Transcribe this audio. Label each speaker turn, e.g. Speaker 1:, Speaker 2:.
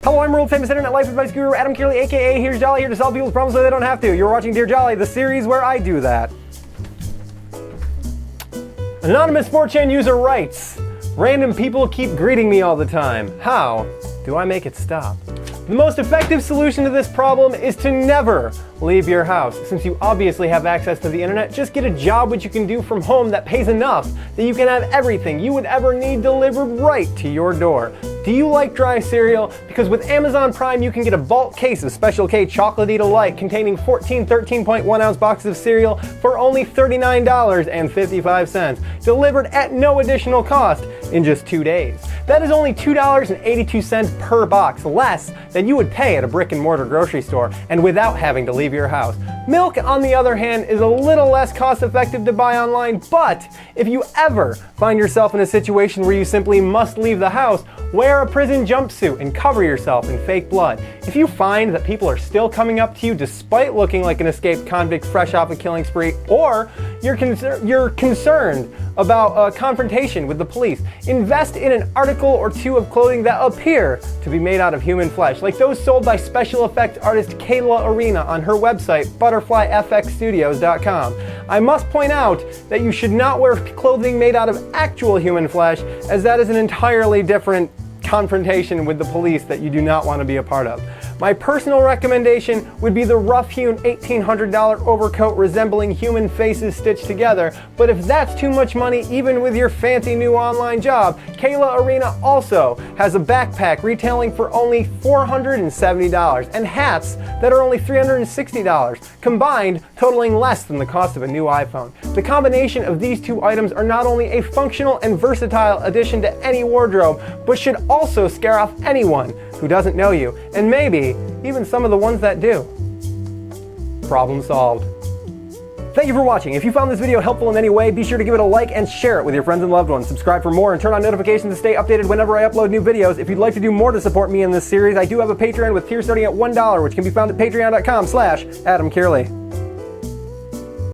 Speaker 1: Hello, I'm world famous internet life advice guru Adam Kearley, aka HeresJolly, here to solve people's problems so they don't have to. You're watching Dear Jolly, the series where I do that. Anonymous 4chan user writes, random people keep greeting me all the time. How do I make it stop? The most effective solution to this problem is to never leave your house. Since you obviously have access to the internet, just get a job which you can do from home that pays enough that you can have everything you would ever need delivered right to your door. Do you like dry cereal? Because with Amazon Prime, you can get a bulk case of Special K Chocolatey Delight containing 14 13.1 ounce boxes of cereal for only $39.55, delivered at no additional cost in just 2 days. That is only $2.82 per box, less than you would pay at a brick and mortar grocery store, and without having to leave your house. Milk, on the other hand, is a little less cost effective to buy online, but if you ever find yourself in a situation where you simply must leave the house, wear a prison jumpsuit and cover yourself in fake blood. If you find that people are still coming up to you despite looking like an escaped convict fresh off a killing spree, or you're concerned about a confrontation with the police, invest in an article or two of clothing that appear to be made out of human flesh, like those sold by special effect artist Kayla Arena on her website, butterflyfxstudios.com. I must point out that you should not wear clothing made out of actual human flesh, as that is an entirely different confrontation with the police that you do not want to be a part of. My personal recommendation would be the rough-hewn $1,800 overcoat resembling human faces stitched together, but if that's too much money even with your fancy new online job, Kayla Arena also has a backpack retailing for only $470 and hats that are only $360, combined totaling less than the cost of a new iPhone. The combination of these two items are not only a functional and versatile addition to any wardrobe, but should also scare off anyone who doesn't know you, and maybe even some of the ones that do. Problem solved. Thank you for watching. If you found this video helpful in any way, be sure to give it a like and share it with your friends and loved ones. Subscribe for more and turn on notifications to stay updated whenever I upload new videos. If you'd like to do more to support me in this series, I do have a Patreon with tiers starting at $1, which can be found at patreon.com/Adam Kearley.